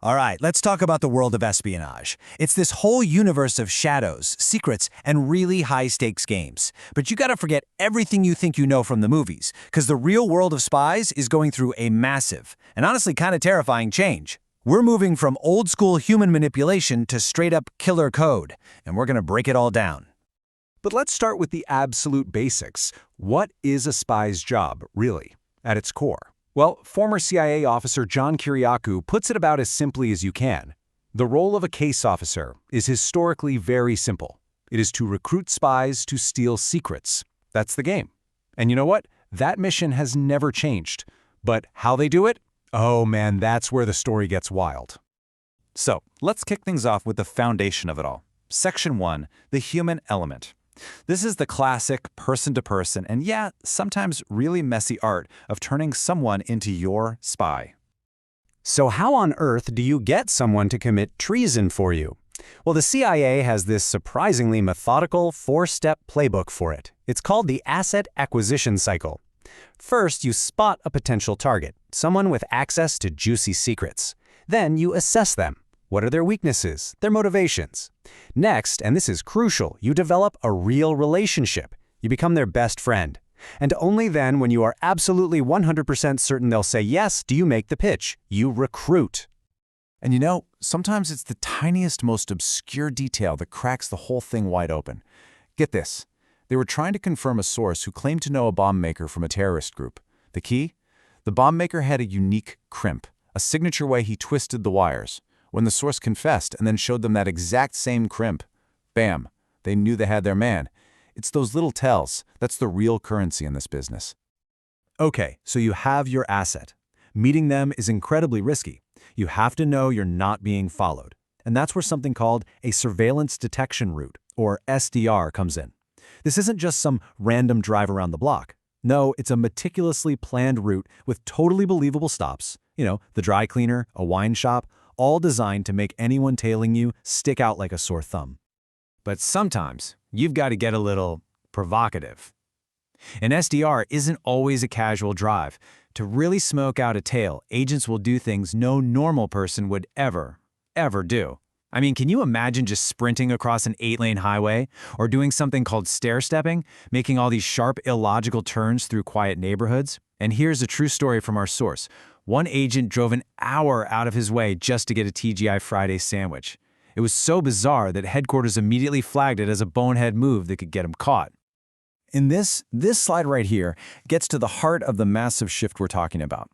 All right, let's talk about the world of espionage. It's this whole universe of shadows, secrets, and really high-stakes games. But you gotta forget everything you think you know from the movies, because the real world of spies is going through a massive, and honestly kind of terrifying change. We're moving from old-school human manipulation to straight-up killer code, and we're gonna break it all down. But let's start with the absolute basics. What is a spy's job, really, at its core? Well, former CIA officer John Kiriakou puts it about as simply as you can. The role of a case officer is historically very simple. It is to recruit spies to steal secrets. That's the game. And you know what? That mission has never changed. But how they do it? Oh man, that's where the story gets wild. So, let's kick things off with the foundation of it all. Section 1, the human element. This is the classic person-to-person and yeah, sometimes really messy art of turning someone into your spy. So how on earth do you get someone to commit treason for you? Well, the CIA has this surprisingly methodical four-step playbook for it. It's called the asset acquisition cycle. First, you spot a potential target, someone with access to juicy secrets. Then you assess them. What are their weaknesses, their motivations? Next, and this is crucial, you develop a real relationship. You become their best friend. And only then, when you are absolutely 100% certain they'll say yes, do you make the pitch. You recruit. And you know, sometimes it's the tiniest, most obscure detail that cracks the whole thing wide open. Get this. They were trying to confirm a source who claimed to know a bomb maker from a terrorist group. The key? The bomb maker had a unique crimp, a signature way he twisted the wires. When the source confessed and then showed them that exact same crimp, bam, they knew they had their man. It's those little tells. That's the real currency in this business. Okay, so you have your asset. Meeting them is incredibly risky. You have to know you're not being followed. And that's where something called a surveillance detection route, or SDR, comes in. This isn't just some random drive around the block. No, it's a meticulously planned route with totally believable stops. You know, the dry cleaner, a wine shop, all designed to make anyone tailing you stick out like a sore thumb. But sometimes, you've got to get a little provocative. An SDR isn't always a casual drive. To really smoke out a tail, agents will do things no normal person would ever do. I mean, can you imagine just sprinting across an 8-lane highway, or doing something called stair-stepping, making all these sharp, illogical turns through quiet neighborhoods? And here's a true story from our source. One agent drove an hour out of his way just to get a TGI Friday sandwich. It was so bizarre that headquarters immediately flagged it as a bonehead move that could get him caught. And this slide right here gets to the heart of the massive shift we're talking about.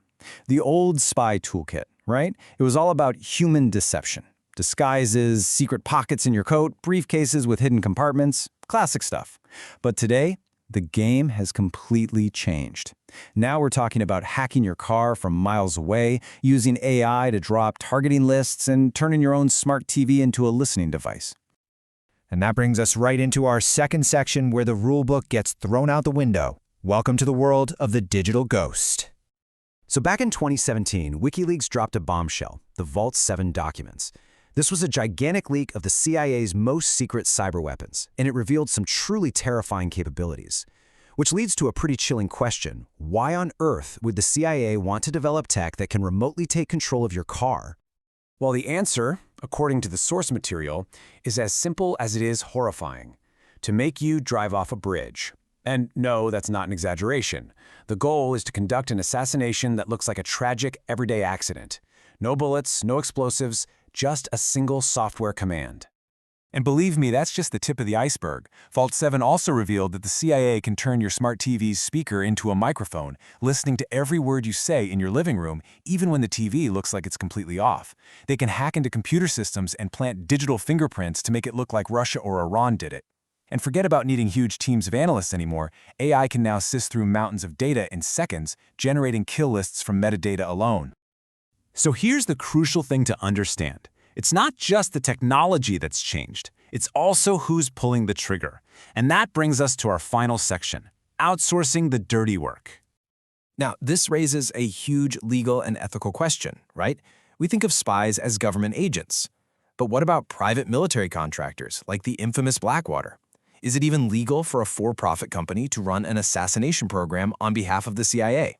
The old spy toolkit, right? It was all about human deception. Disguises, secret pockets in your coat, briefcases with hidden compartments, classic stuff. But today, the game has completely changed. Now we're talking about hacking your car from miles away, using AI to draw up targeting lists, and turning your own smart TV into a listening device. And that brings us right into our second section where the rulebook gets thrown out the window. Welcome to the world of the digital ghost. So back in 2017, WikiLeaks dropped a bombshell, the Vault 7 documents. This was a gigantic leak of the CIA's most secret cyber weapons, and it revealed some truly terrifying capabilities. Which leads to a pretty chilling question. Why on earth would the CIA want to develop tech that can remotely take control of your car? Well, the answer, according to the source material, is as simple as it is horrifying. To make you drive off a bridge. And no, that's not an exaggeration. The goal is to conduct an assassination that looks like a tragic, everyday accident. No bullets, no explosives, just a single software command. And believe me, that's just the tip of the iceberg. Vault 7 also revealed that the CIA can turn your smart TV's speaker into a microphone, listening to every word you say in your living room, even when the TV looks like it's completely off. They can hack into computer systems and plant digital fingerprints to make it look like Russia or Iran did it. And forget about needing huge teams of analysts anymore. AI can now sift through mountains of data in seconds, generating kill lists from metadata alone. So here's the crucial thing to understand. It's not just the technology that's changed. It's also who's pulling the trigger. And that brings us to our final section, outsourcing the dirty work. Now, this raises a huge legal and ethical question, right? We think of spies as government agents. But what about private military contractors, like the infamous Blackwater? Is it even legal for a for-profit company to run an assassination program on behalf of the CIA?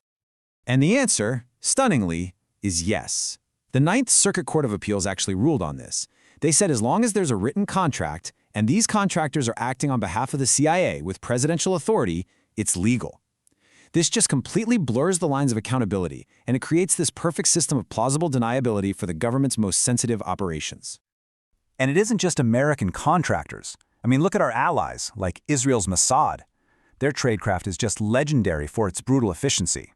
And the answer, stunningly, is yes. The Ninth Circuit Court of Appeals actually ruled on this. They said as long as there's a written contract and these contractors are acting on behalf of the CIA with presidential authority, it's legal. This just completely blurs the lines of accountability, and it creates this perfect system of plausible deniability for the government's most sensitive operations. And it isn't just American contractors. I mean, look at our allies, like Israel's Mossad. Their tradecraft is just legendary for its brutal efficiency.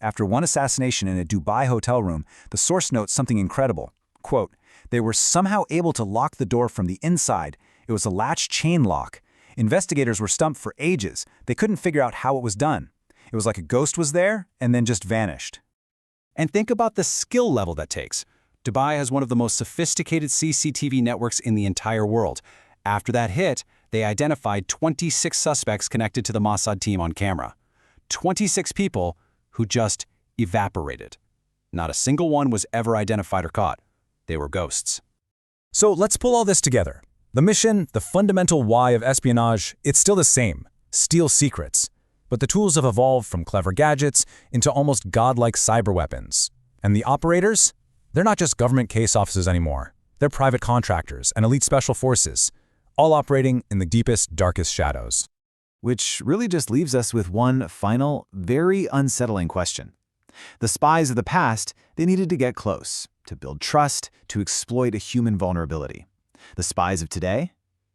After one assassination in a Dubai hotel room, the source notes something incredible. Quote, "They were somehow able to lock the door from the inside. It was a latch chain lock. Investigators were stumped for ages. They couldn't figure out how it was done. It was like a ghost was there and then just vanished." And think about the skill level that takes. Dubai has one of the most sophisticated CCTV networks in the entire world. After that hit, they identified 26 suspects connected to the Mossad team on camera. 26 people who just evaporated. Not a single one was ever identified or caught. They were ghosts. So let's pull all this together. The mission, the fundamental why of espionage, it's still the same: steal secrets. But the tools have evolved from clever gadgets into almost godlike cyber weapons. And the operators? They're not just government case offices anymore. They're private contractors and elite special forces, all operating in the deepest, darkest shadows. Which really just leaves us with one final, very unsettling question. The spies of the past, they needed to get close, to build trust, to exploit a human vulnerability. The spies of today?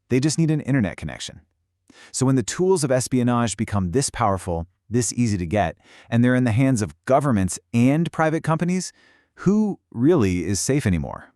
They just need an internet connection. So when the tools of espionage become this powerful, this easy to get, and they're in the hands of governments and private companies, who really is safe anymore?